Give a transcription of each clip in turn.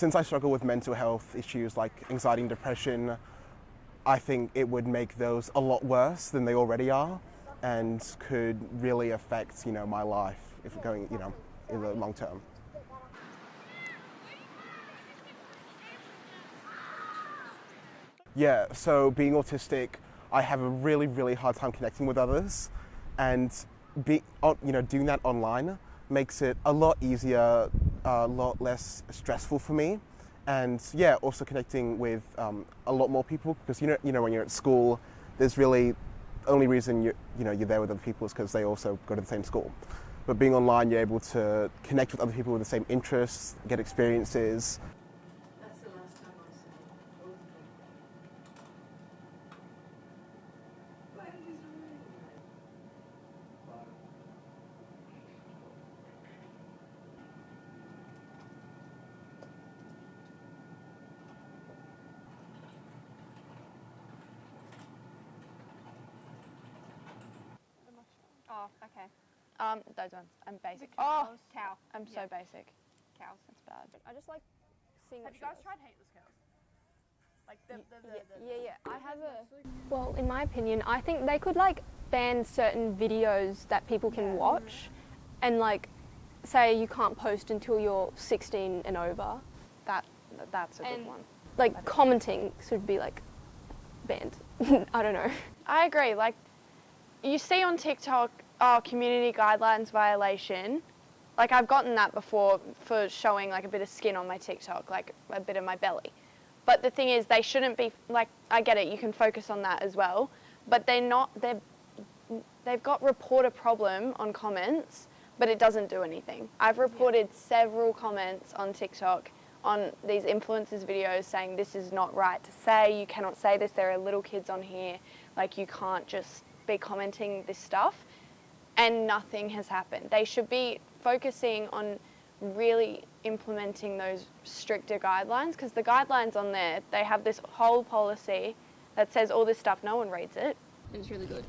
since I struggle with mental health issues like anxiety and depression, I think it would make those a lot worse than they already are, and could really affect, my life if we're going, in the long term. Yeah, so being autistic, I have a really, really hard time connecting with others, and doing that online makes it a lot easier, a lot less stressful for me, and yeah, also connecting with a lot more people, because when you're at school, there's really only reason you're there with other people is because they also go to the same school. But being online, you're able to connect with other people with the same interests, get experiences. That's the last time I saw both of them. Oh, okay. Those ones. I'm basic. Oh, cow. I'm so basic. Cows. That's bad. I just like seeing. Have you guys tried hateless cows? Like Yeah. I have Well, in my opinion, I think they could ban certain videos that people can watch, and say you can't post until you're 16 and over. That's a good one. Commenting should be banned. I don't know. I agree. You see on TikTok, community guidelines violation. I've gotten that before for showing a bit of skin on my TikTok, a bit of my belly. But the thing is, they shouldn't be, I get it, you can focus on that as well, but they've got report a problem on comments, but it doesn't do anything. I've reported several comments on TikTok on these influencers videos saying this is not right to say, you cannot say this, there are little kids on here, you can't just be commenting this stuff, and nothing has happened. They should be focusing on really implementing those stricter guidelines, because the guidelines on there, they have this whole policy that says all this stuff, no one reads it. It's really good.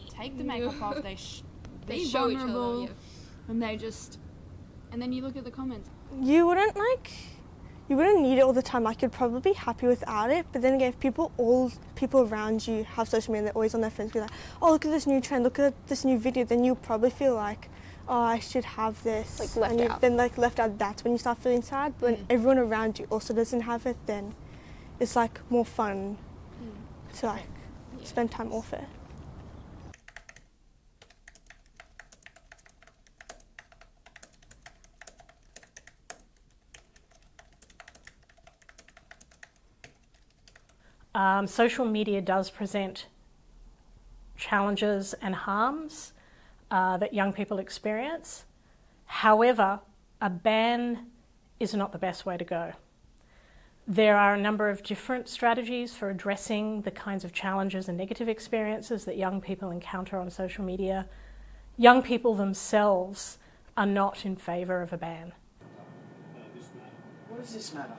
Take the makeup off, they They be show each vulnerable, other, and then you look at the comments. You wouldn't need it all the time. You'd probably be happy without it. But then again, if all people around you have social media, they're always on their phones, be like, oh, look at this new trend, look at this new video, then you'll probably feel like, oh, I should have this. Left out. Then left out, that's when you start feeling sad. But when everyone around you also doesn't have it, then it's more fun to spend time off it. Social media does present challenges and harms that young people experience. However, a ban is not the best way to go. There are a number of different strategies for addressing the kinds of challenges and negative experiences that young people encounter on social media. Young people themselves are not in favour of a ban. What does this matter?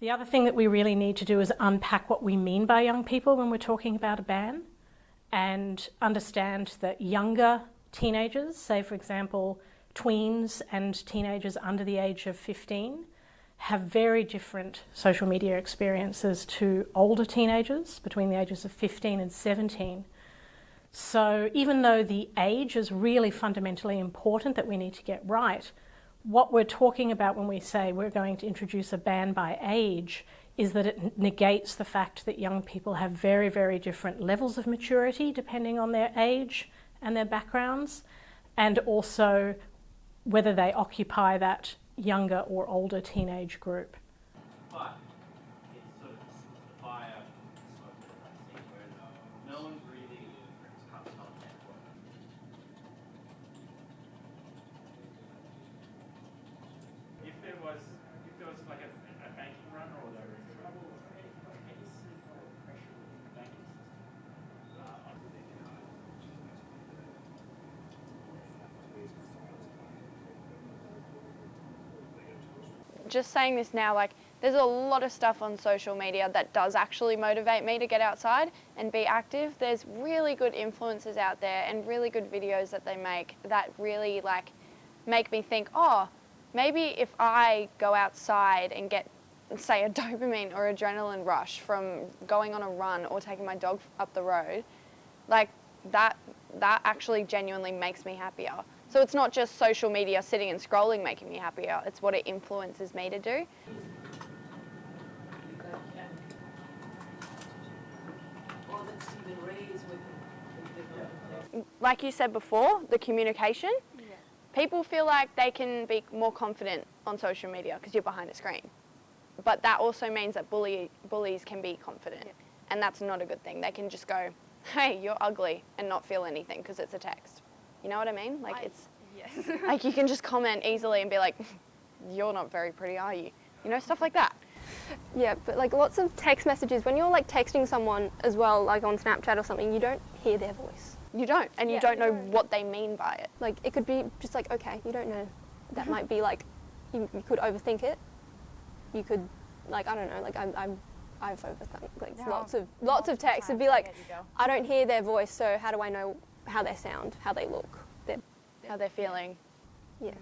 The other thing that we really need to do is unpack what we mean by young people when we're talking about a ban, and understand that younger teenagers, say for example tweens and teenagers under the age of 15, have very different social media experiences to older teenagers between the ages of 15 and 17. So even though the age is really fundamentally important that we need to get right, what we're talking about when we say we're going to introduce a ban by age is that it negates the fact that young people have very, very different levels of maturity depending on their age and their backgrounds, and also whether they occupy that younger or older teenage group. But it's sort of the fire smoke that thing where no one's breathing comes on network. If there was like a banking run or there was trouble with cases or pressure with the banking Just saying this now, There's a lot of stuff on social media that does actually motivate me to get outside and be active. There's really good influencers out there and really good videos that they make that really like make me think, oh, maybe if I go outside and get, say, a dopamine or adrenaline rush from going on a run or taking my dog up the road, like that actually genuinely makes me happier. So it's not just social media sitting and scrolling making me happier, it's what it influences me to do. Like you said before, the communication. Yeah. People feel like they can be more confident on social media because you're behind a screen. But that also means that bullies can be confident. Yeah. And that's not a good thing. They can just go, hey, you're ugly, and not feel anything because it's a text. You know what I mean? Like Yes. like you can just comment easily and be like, you're not very pretty, are you? You know, stuff like that. Yeah, but like lots of text messages, when you're like texting someone as well, like on Snapchat or something, you don't hear their voice. You don't, and you don't know what they mean by it. Like it could be just like, okay, you don't know. That might be like, you could overthink it. You could, like, I don't know, like I've overthink like lots of texts. It'd be like, I don't hear their voice, so how do I know how they sound, how they look, how they're feeling? Yeah.